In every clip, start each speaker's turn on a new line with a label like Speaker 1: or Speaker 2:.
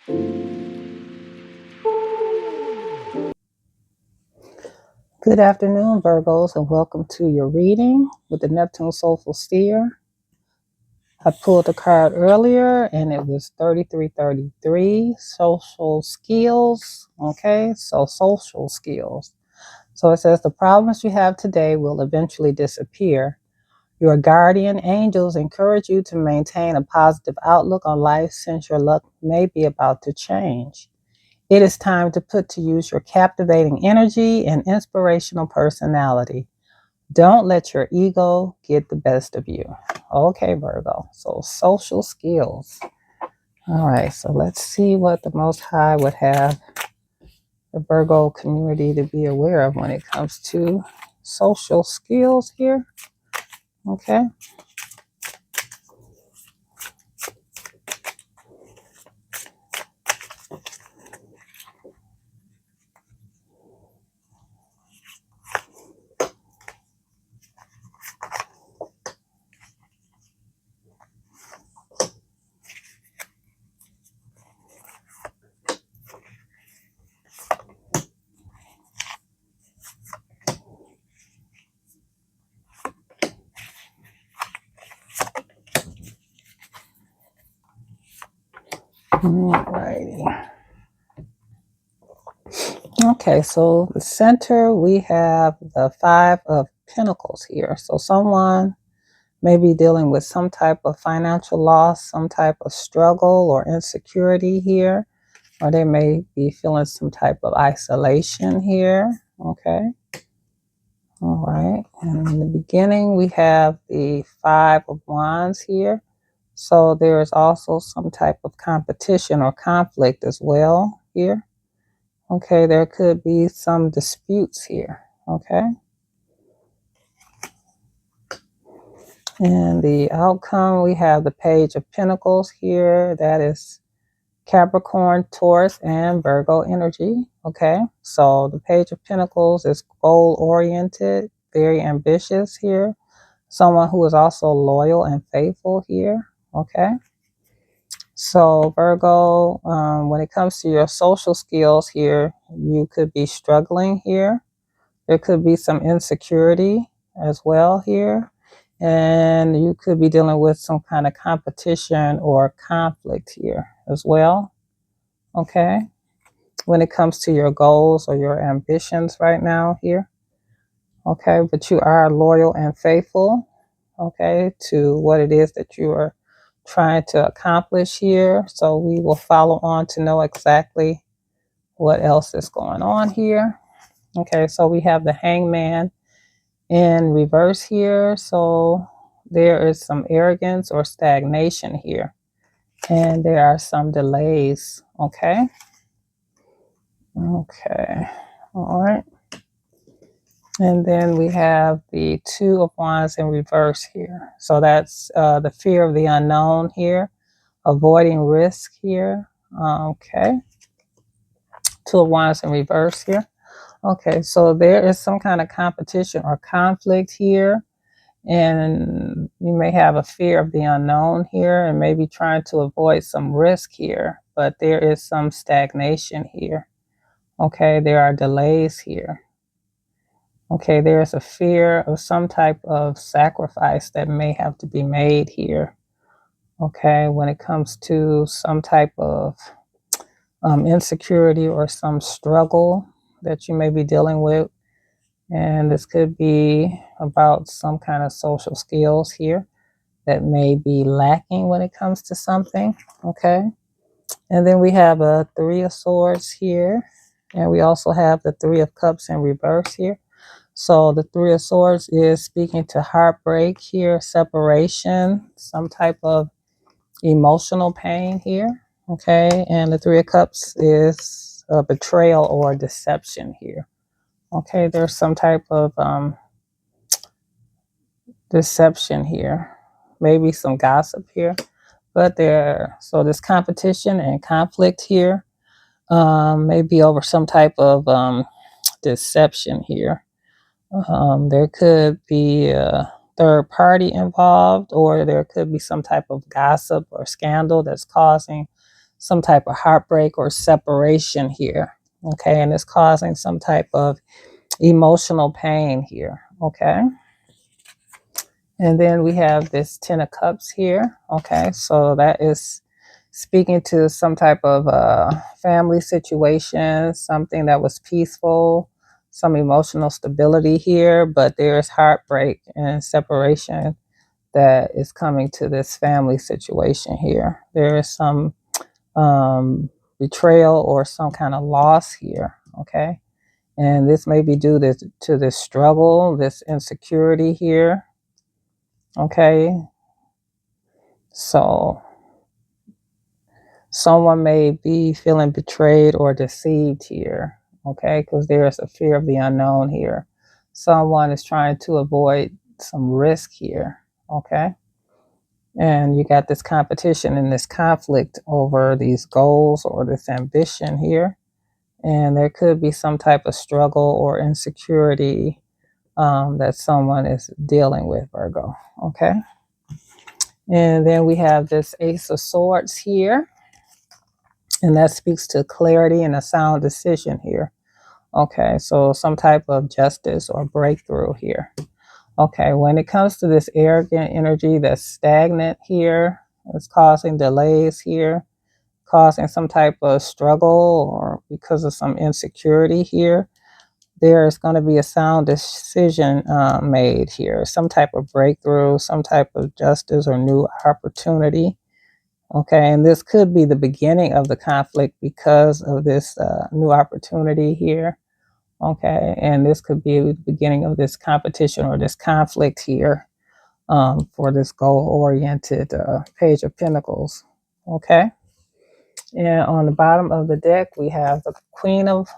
Speaker 1: Good afternoon, Virgos, and welcome to your reading with the Neptune Soulful Seer. I pulled a card earlier and it was 3333, social skills. Okay, so social skills. So it says the problems you have today will eventually disappear. Your guardian angels encourage you to maintain a positive outlook on life since your luck may be about to change. It is time to put to use your captivating energy and inspirational personality. Don't let your ego get the best of you. Okay, Virgo. So social skills. All right, so let's see what the Most High would have the Virgo community to be aware of when it comes to social skills here. Okay. All righty. Okay, so the center we have the Five of Pentacles here. So someone may be dealing with some type of financial loss, some type of struggle or insecurity here, or they may be feeling some type of isolation here. Okay. All right. And in the beginning, we have the Five of Wands here. So there is also some type of competition or conflict as well here. Okay. There could be some disputes here. Okay. And the outcome, we have the Page of Pentacles here. That is Capricorn, Taurus, and Virgo energy. Okay, so the Page of Pentacles is goal oriented, very ambitious here. Someone who is also loyal and faithful here. Okay, so Virgo, when it comes to your social skills here, you could be struggling here. There could be some insecurity as well here. And you could be dealing with some kind of competition or conflict here as well. Okay. When it comes to your goals or your ambitions right now here. Okay. But you are loyal and faithful. Okay. To what it is that you are trying to accomplish here. So we will follow on to know exactly what else is going on here. Okay. So we have the Hangman in reverse here. So there is some arrogance or stagnation here. And there are some delays. Okay. Okay. All right. And then we have the Two of Wands in reverse here. So that's the fear of the unknown here, avoiding risk here. Okay. Two of Wands in reverse here. Okay. So there is some kind of competition or conflict here. And you may have a fear of the unknown here and maybe trying to avoid some risk here, but there is some stagnation here. Okay, there are delays here. Okay, there is a fear of some type of sacrifice that may have to be made here. Okay, when it comes to some type of insecurity or some struggle that you may be dealing with. And this could be about some kind of social skills here that may be lacking when it comes to something. Okay. And then we have a Three of Swords here. And we also have the Three of Cups in reverse here. So the Three of Swords is speaking to heartbreak here, separation, some type of emotional pain here. Okay. And the Three of Cups is a betrayal or deception here. Okay. There's some type of deception here, maybe some gossip here, but so there's competition and conflict here, maybe over some type of deception here. There could be a third party involved, or there could be some type of gossip or scandal that's causing some type of heartbreak or separation here. Okay, and it's causing some type of emotional pain here. Okay. And then we have this Ten of Cups here. Okay, so that is speaking to some type of family situation, something that was peaceful, some emotional stability here, but there's heartbreak and separation that is coming to this family situation here. There is some betrayal or some kind of loss here. Okay, and this may be due to this struggle, this insecurity here. Okay, so someone may be feeling betrayed or deceived here, okay, because there's a fear of the unknown here. Someone is trying to avoid some risk here, okay? And you got this competition and this conflict over these goals or this ambition here. And there could be some type of struggle or insecurity that someone is dealing with, Virgo, okay? And then we have this Ace of Swords here. And that speaks to clarity and a sound decision here. Okay, so some type of justice or breakthrough here. Okay, when it comes to this arrogant energy that's stagnant here, it's causing delays here, causing some type of struggle or because of some insecurity here. There is going to be a sound decision made here, some type of breakthrough, some type of justice or new opportunity. Okay, and this could be the beginning of the conflict because of this new opportunity here. Okay, and this could be the beginning of this competition or this conflict here for this goal-oriented Page of Pentacles. Okay, and on the bottom of the deck, we have the Queen of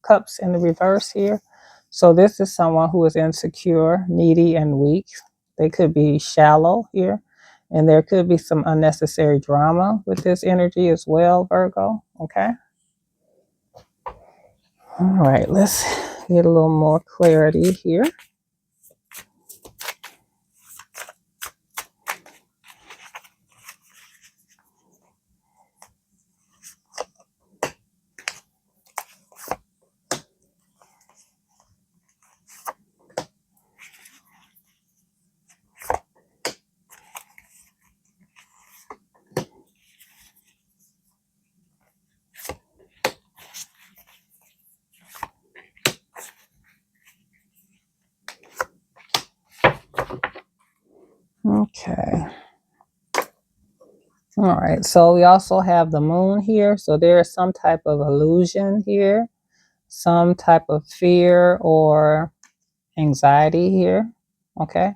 Speaker 1: Cups in the reverse here. So this is someone who is insecure, needy, and weak. They could be shallow here. And there could be some unnecessary drama with this energy as well, Virgo. Okay. All right, let's get a little more clarity here. Okay. All right, so we also have the moon here. So there is some type of illusion here, some type of fear or anxiety here, okay,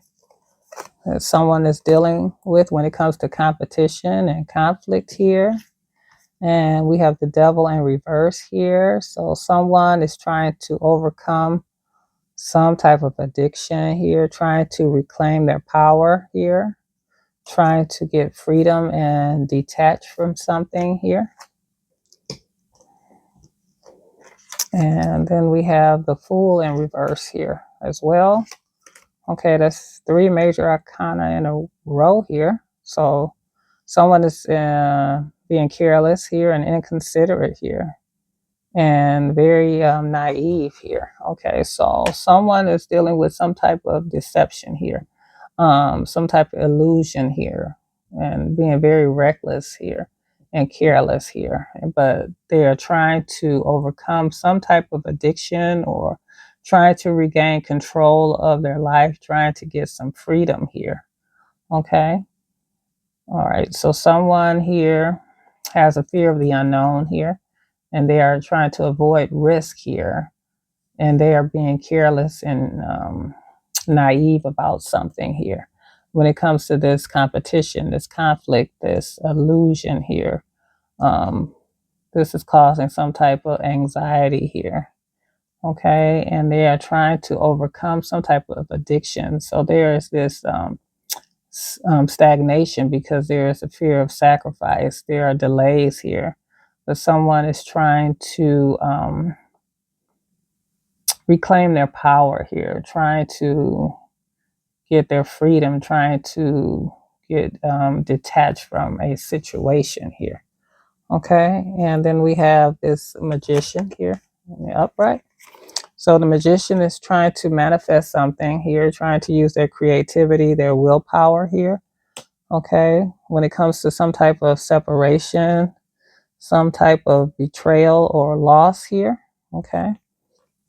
Speaker 1: that someone is dealing with when it comes to competition and conflict here. And we have the devil in reverse here. So someone is trying to overcome some type of addiction here, trying to reclaim their power here, trying to get freedom and detach from something here. And then we have the Fool in reverse here as well. Okay, that's three major arcana in a row here. So someone is being careless here and inconsiderate here and very naive here. Okay, so someone is dealing with some type of deception here, some type of illusion here, and being very reckless here and careless here. But they are trying to overcome some type of addiction or trying to regain control of their life, trying to get some freedom here. Okay. All right. So someone here has a fear of the unknown here, and they are trying to avoid risk here, and they are being careless and naive about something here. When it comes to this competition, this conflict, this illusion here, this is causing some type of anxiety here. Okay, and they are trying to overcome some type of addiction. So there is this stagnation because there is a fear of sacrifice. There are delays here, but someone is trying to reclaim their power here, trying to get their freedom, trying to get detached from a situation here. Okay, and then we have this magician here in the upright. So the magician is trying to manifest something here, trying to use their creativity, their willpower here. Okay, when it comes to some type of separation, some type of betrayal or loss here. Okay,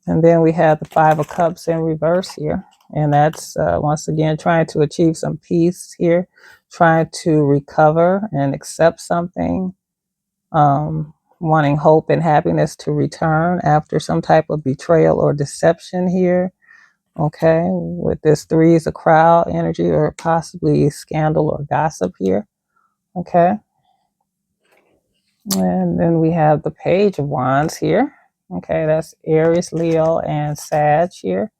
Speaker 1: and then we have the Five of Cups in reverse here. And that's once again trying to achieve some peace here, trying to recover and accept something, wanting hope and happiness to return after some type of betrayal or deception here. Okay, with this three is a crowd energy or possibly scandal or gossip here. Okay, and then we have the Page of Wands here. Okay, that's Aries, Leo, and Sag here.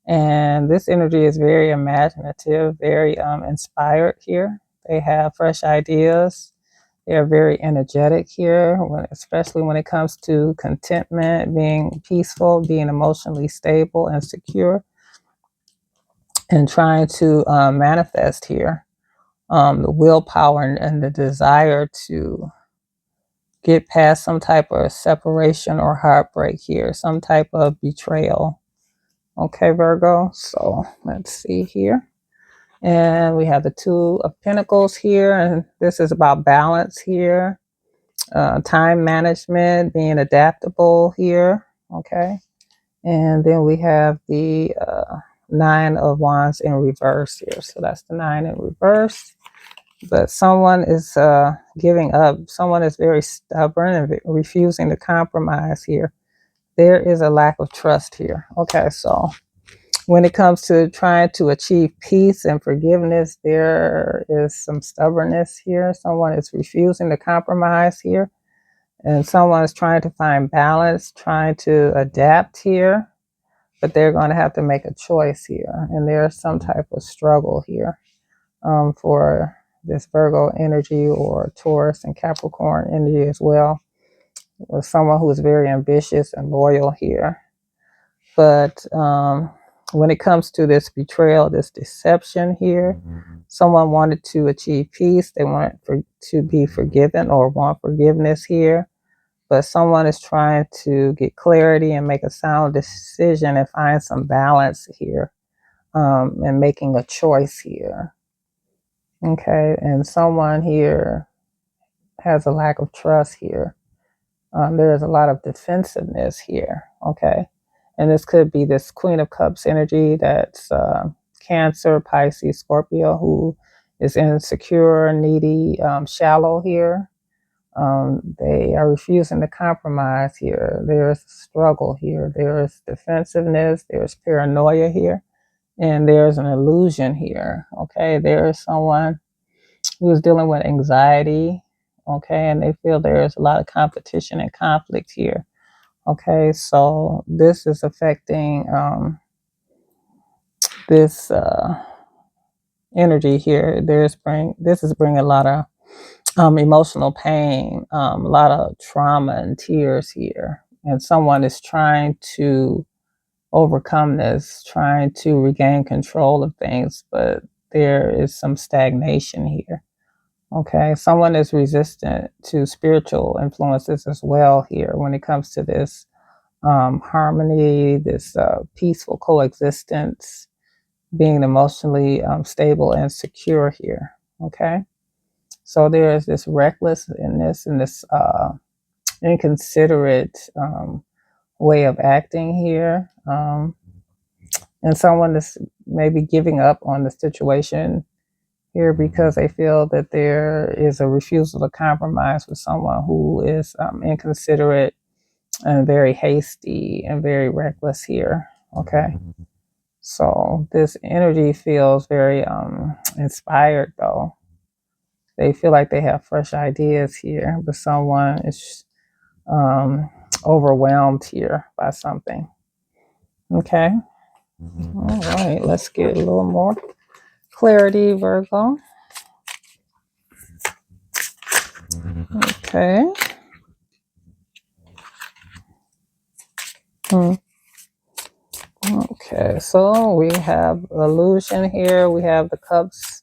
Speaker 1: And this energy is very imaginative, very inspired here. They have fresh ideas. They're very energetic here, especially when it comes to contentment, being peaceful, being emotionally stable and secure, and trying to manifest here the willpower and the desire to get past some type of separation or heartbreak here, some type of betrayal. Okay, Virgo. So let's see here. And we have the Two of Pentacles here, and this is about balance here, time management, being adaptable here. Okay. And then we have the Nine of Wands in reverse here. So that's the nine in reverse. But someone is giving up. Someone is very stubborn and refusing to compromise here. There is a lack of trust here. Okay, so when it comes to trying to achieve peace and forgiveness, there is some stubbornness here. Someone is refusing to compromise here. And someone is trying to find balance, trying to adapt here. But they're going to have to make a choice here. And there's some type of struggle here for this Virgo energy or Taurus and Capricorn energy as well. With someone who is very ambitious and loyal here. But when it comes to this betrayal, this deception here, someone wanted to achieve peace. They want to be forgiven or want forgiveness here. But someone is trying to get clarity and make a sound decision and find some balance here and making a choice here. Okay, and someone here has a lack of trust here. There is a lot of defensiveness here. Okay, and this could be this Queen of Cups energy that's Cancer, Pisces, Scorpio, who is insecure, needy, shallow here. They are refusing to compromise here. There's struggle here. There's defensiveness. There's paranoia here. And there's an illusion here. Okay, there's someone who's dealing with anxiety. Okay, and they feel there's a lot of competition and conflict here. Okay, so this is affecting this energy here. This is bringing a lot of emotional pain, a lot of trauma and tears here. And someone is trying to overcome this, trying to regain control of things, but there is some stagnation here. Okay, someone is resistant to spiritual influences as well here when it comes to this harmony, this peaceful coexistence, being emotionally stable and secure here. Okay, so there is this recklessness and this inconsiderate way of acting here, and someone is maybe giving up on the situation here because they feel that there is a refusal to compromise with someone who is inconsiderate and very hasty and very reckless here. Okay. So this energy feels very inspired though. They feel like they have fresh ideas here, but someone is overwhelmed here by something. Okay. All right. Let's get a little more clarity, Virgo. Okay. Okay, so we have illusion here. We have the cups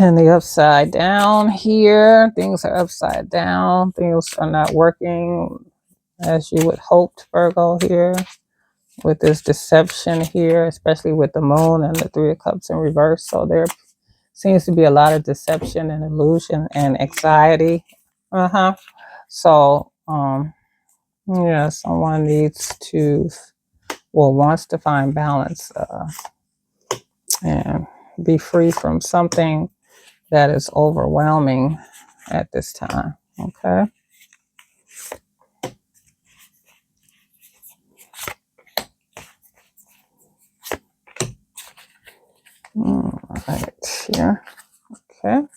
Speaker 1: And the upside down here, things are upside down. Things are not working as you would hope, Virgo, here with this deception here, especially with the moon and the Three of Cups in reverse. So there seems to be a lot of deception and illusion and anxiety. So, yeah, someone needs to, well, wants to find balance and be free from something that is overwhelming at this time. Okay. All right. Here. Okay.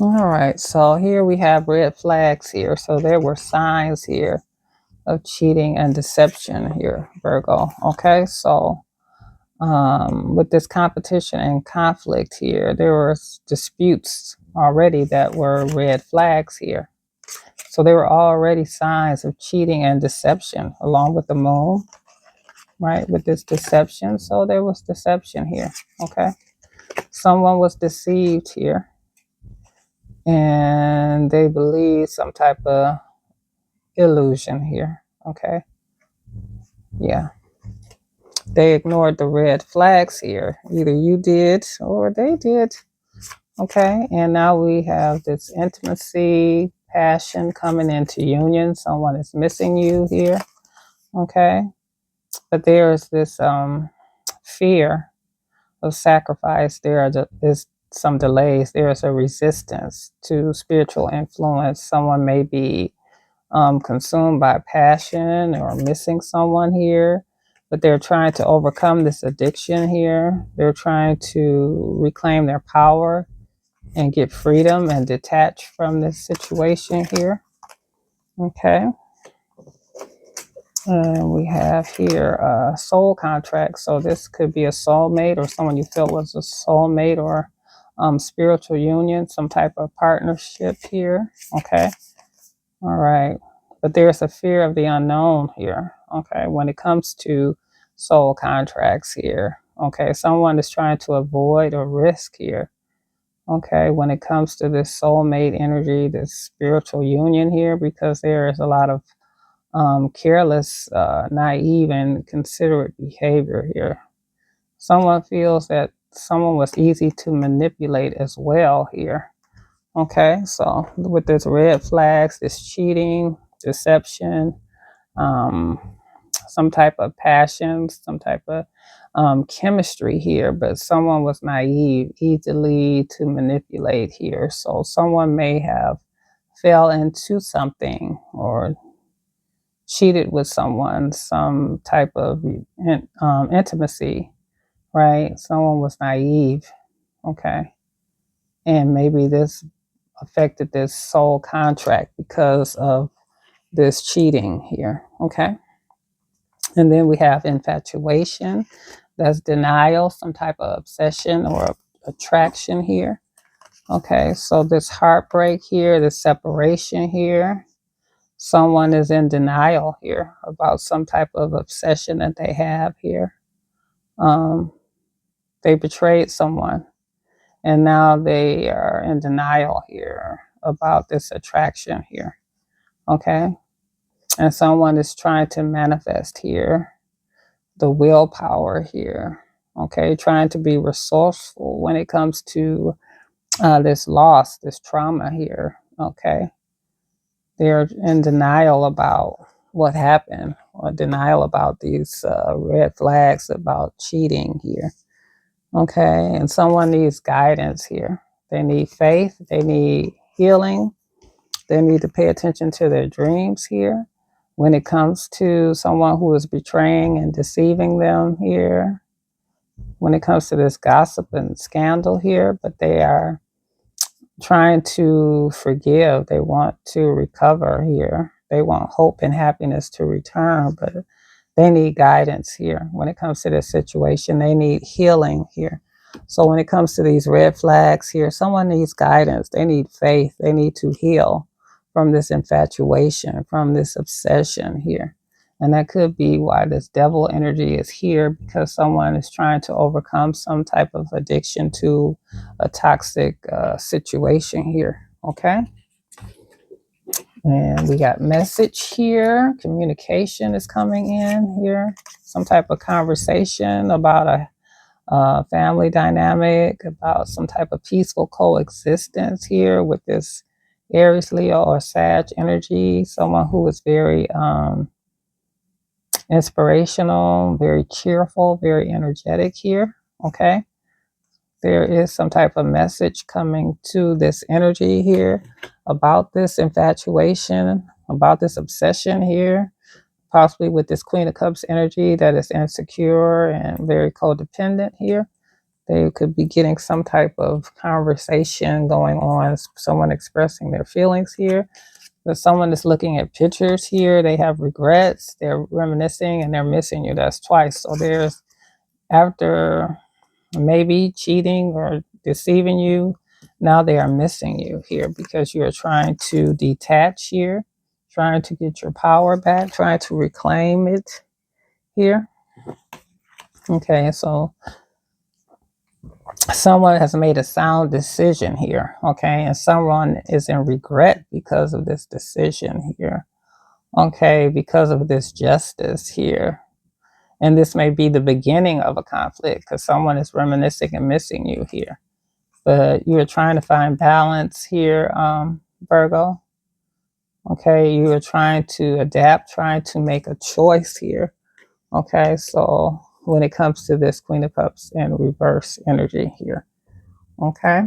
Speaker 1: All right. So here we have red flags here. So there were signs here of cheating and deception here, Virgo. Okay. So with this competition and conflict here, there were disputes already that were red flags here. So there were already signs of cheating and deception along with the moon, right? With this deception. So there was deception here. Okay. Someone was deceived here and they believed some type of illusion here. Okay. Yeah. They ignored the red flags here. Either you did or they did. Okay. And now we have this intimacy, passion coming into union. Someone is missing you here. Okay. But there is this fear of sacrifice. Is some delays. There is a resistance to spiritual influence. Someone may be consumed by passion or missing someone here, but they're trying to overcome this addiction here. They're trying to reclaim their power and get freedom and detach from this situation here. Okay. And we have here a soul contract. So this could be a soulmate or someone you felt was a soulmate or spiritual union, some type of partnership here. Okay. All right. But there's a fear of the unknown here. Okay. When it comes to soul contracts here. Okay. Someone is trying to avoid a risk here. Okay. When it comes to this soulmate energy, this spiritual union here, because there is a lot of careless, naive, and considerate behavior here. Someone feels that someone was easy to manipulate as well here. Okay, so with this red flags, this cheating, deception, um, some type of passion, some type of chemistry here, but someone was naive, easily to manipulate here. So someone may have fell into something or cheated with someone, some type of intimacy, right? Someone was naive, okay? And maybe this affected this soul contract because of this cheating here, okay? And then we have infatuation, that's denial, some type of obsession or attraction here. Okay, so this heartbreak here, this separation here, someone is in denial here about some type of obsession that they have here. They betrayed someone and now they are in denial here about this attraction here. Okay. And someone is trying to manifest here the willpower here. Okay. Trying to be resourceful when it comes to this loss, this trauma here. Okay. They're in denial about what happened or denial about these red flags about cheating here. Okay. And someone needs guidance here. They need faith. They need healing. They need to pay attention to their dreams here. When it comes to someone who is betraying and deceiving them here, when it comes to this gossip and scandal here, but they are trying to forgive. They want to recover here. They want hope and happiness to return, but they need guidance here. When it comes to this situation, they need healing here. So when it comes to these red flags here, someone needs guidance. They need faith. They need to heal from this infatuation, from this obsession here. And that could be why this devil energy is here, because someone is trying to overcome some type of addiction to a toxic situation here. Okay. And we got message here. Communication is coming in here. Some type of conversation about a family dynamic, about some type of peaceful coexistence here with this Aries, Leo, or Sag energy. Someone who is very inspirational, very cheerful, very energetic here. Okay. There is some type of message coming to this energy here about this infatuation, about this obsession here, possibly with this Queen of Cups energy that is insecure and very codependent here. They could be getting some type of conversation going on, someone expressing their feelings here. But someone is looking at pictures here. They have regrets, they're reminiscing, and they're missing you. That's twice. So there's, after maybe cheating or deceiving you, now they are missing you here because you're trying to detach here, trying to get your power back, trying to reclaim it here. Okay, so someone has made a sound decision here. Okay, and someone is in regret because of this decision here. Okay, because of this justice here. And this may be the beginning of a conflict because someone is reminiscing and missing you here. But you're trying to find balance here, Virgo. Okay, you are trying to adapt, trying to make a choice here. Okay, so when it comes to this Queen of Cups in reverse energy here. Okay,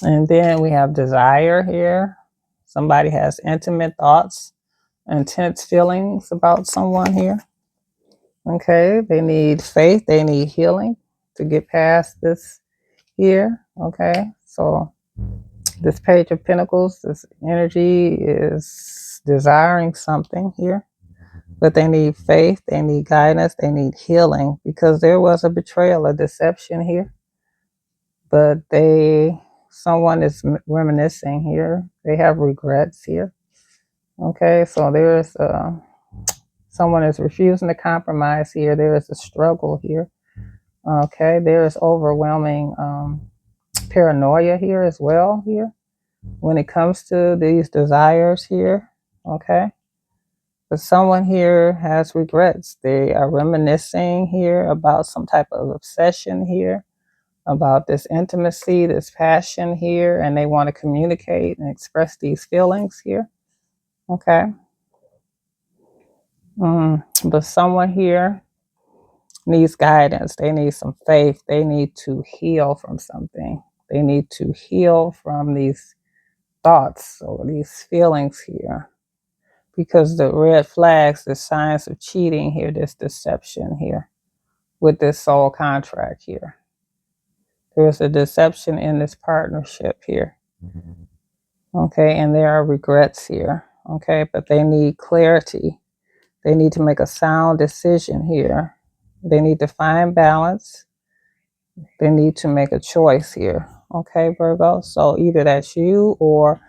Speaker 1: and then we have desire here. Somebody has intimate thoughts, intense feelings about someone here. Okay, they need faith, they need healing to get past this here. Okay, so this Page of Pentacles, this energy is desiring something here, but they need faith, they need guidance, they need healing because there was a betrayal, a deception here. But someone is reminiscing here. They have regrets here. Okay, so there's someone is refusing to compromise here. There is a struggle here. Okay, there is overwhelming paranoia here as well here when it comes to these desires here. Okay, but someone here has regrets. They are reminiscing here about some type of obsession here, about this intimacy, this passion here, and they want to communicate and express these feelings here. Okay. But someone here needs guidance. They need some faith. They need to heal from something. They need to heal from these thoughts or these feelings here. Because the red flags, the signs of cheating here, this deception here with this soul contract here. There's a deception in this partnership here. Okay, and there are regrets here. Okay, but they need clarity. They need to make a sound decision here. They need to find balance. They need to make a choice here. Okay, Virgo. So either that's you or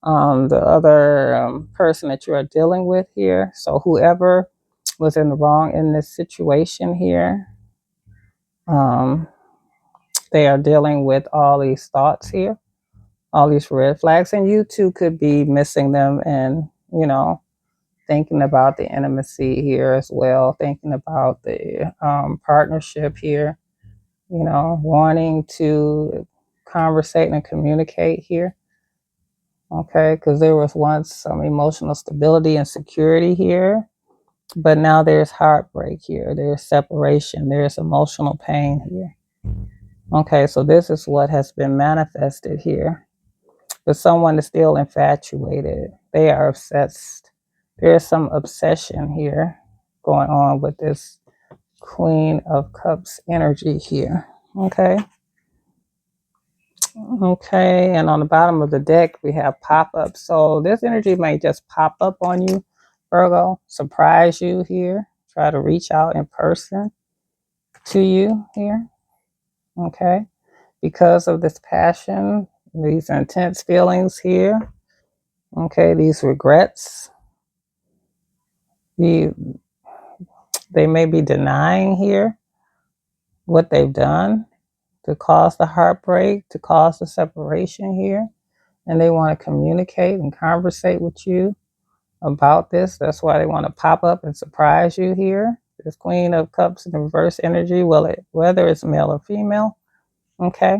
Speaker 1: the other person that you are dealing with here. So whoever was in the wrong in this situation here, um, they are dealing with all these thoughts here, all these red flags, and you too could be missing them and, thinking about the intimacy here as well, thinking about the partnership here, wanting to conversate and communicate here. Okay, because there was once some emotional stability and security here, but now there's heartbreak here, there's separation, there's emotional pain here. Okay, so this is what has been manifested here. But someone is still infatuated, they are obsessed. There's some obsession here going on with this Queen of Cups energy here. Okay. Okay, and on the bottom of the deck, we have pop-up. So this energy may just pop up on you, Virgo, surprise you here, try to reach out in person to you here. Okay, because of this passion, these intense feelings here. Okay, these regrets. The, they may be denying here what they've done to cause the heartbreak, to cause the separation here. And they want to communicate and conversate with you about this. That's why they want to pop up and surprise you here. This Queen of Cups in reverse energy, whether it's male or female. Okay.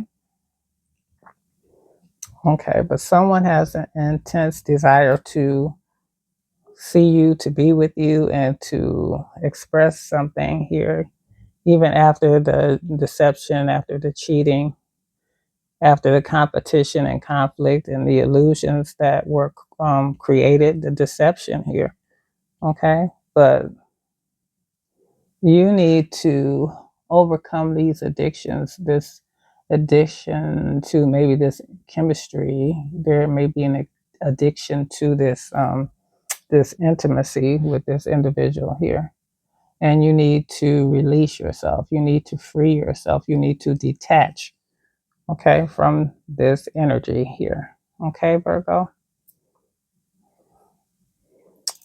Speaker 1: Okay. But someone has an intense desire to see you, to be with you, and to express something here, even after the deception, after the cheating, after the competition and conflict and the illusions that were created, the deception here. Okay. But you need to overcome these addictions, this addiction to maybe this chemistry. There may be an addiction to this intimacy with this individual here. And you need to release yourself. You need to free yourself. You need to detach, okay, from this energy here. Okay, Virgo?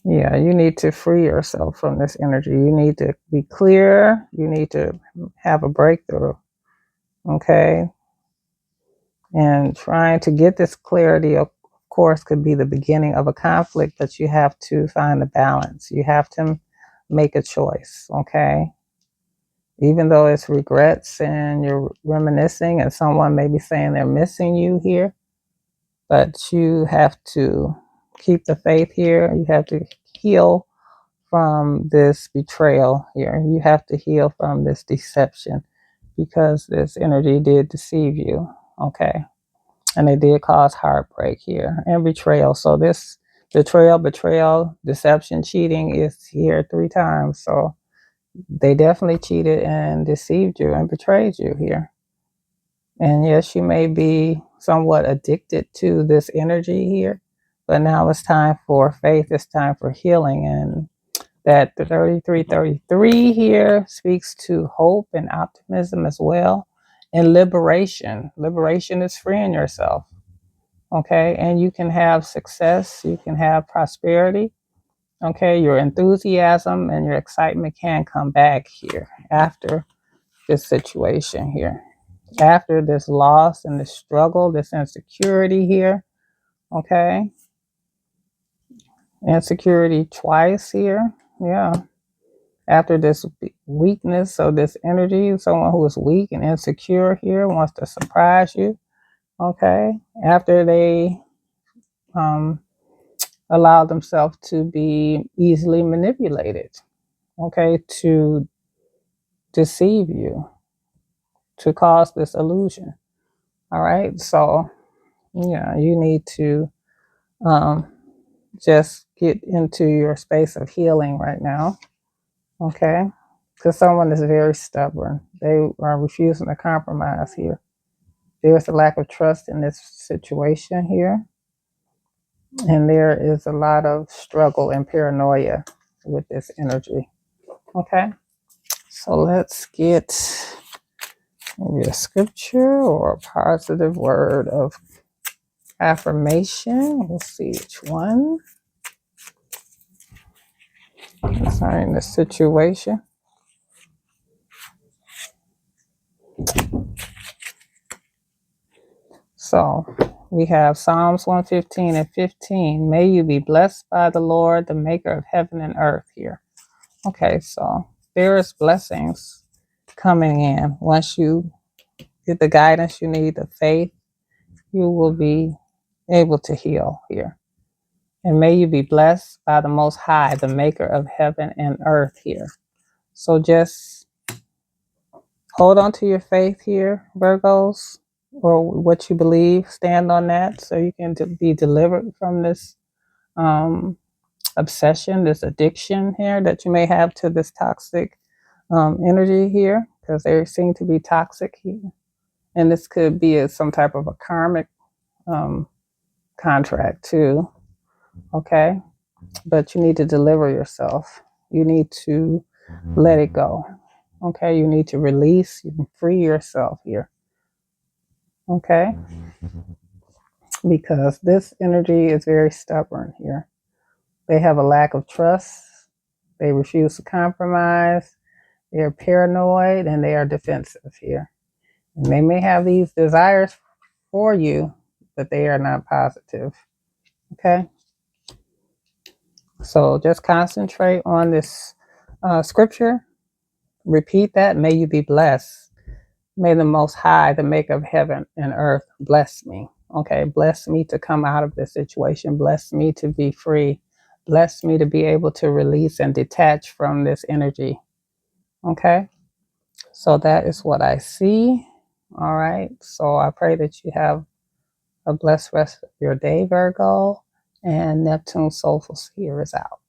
Speaker 1: Yeah, you need to free yourself from this energy. You need to be clear. You need to have a breakthrough. Okay. And trying to get this clarity, of course, could be the beginning of a conflict, but you have to find the balance. You have to make a choice. Okay. Even though it's regrets and you're reminiscing, and someone may be saying they're missing you here, but you have to keep the faith here. You have to heal from this betrayal here. You have to heal from this deception because this energy did deceive you. Okay. And it did cause heartbreak here and betrayal. So this betrayal, deception, cheating is here 3 times. So they definitely cheated and deceived you and betrayed you here. And yes, you may be somewhat addicted to this energy here, but now it's time for faith. It's time for healing. And that the 3333 here speaks to hope and optimism as well, and liberation. Liberation is freeing yourself. Okay. And you can have success, you can have prosperity. Okay. Your enthusiasm and your excitement can come back here after this situation here, after this loss and this struggle, this insecurity here. Okay. Insecurity twice here. Yeah. After this weakness, so this energy, someone who is weak and insecure here wants to surprise you. Okay. After they um, allow themselves to be easily manipulated. Okay. To deceive you, to cause this illusion. All right. So, yeah, you need to um, just get into your space of healing right now. Okay. Because someone is very stubborn. They are refusing to compromise here. There's a lack of trust in this situation here. And there is a lot of struggle and paranoia with this energy. Okay. So let's get maybe a scripture or a positive word of affirmation. We'll see which one concerning the situation. So we have Psalms 115 and 15. May you be blessed by the Lord, the maker of heaven and earth here. Okay, so there is blessings coming in. Once you get the guidance you need, the faith, you will be able to heal here. And may you be blessed by the Most High, the maker of heaven and earth here. So just hold on to your faith here, Virgos, or what you believe. Stand on that so you can be delivered from this obsession, this addiction here that you may have to this toxic energy here, because they seem to be toxic here. And this could be some type of a karmic um, contract too. Okay. But you need to deliver yourself. You need to let it go. Okay. You need to release, you can free yourself here. Okay. Because this energy is very stubborn here. They have a lack of trust. They refuse to compromise. They're paranoid and they are defensive here. And they may have these desires for you, but they are not positive. Okay. So just concentrate on this scripture. Repeat that. May you be blessed. May the Most High, the maker of heaven and earth, bless me. Okay. Bless me to come out of this situation. Bless me to be free. Bless me to be able to release and detach from this energy. Okay. So that is what I see. All right. So I pray that you have a blessed rest of your day, Virgo. And Neptune Soulful Seer is out.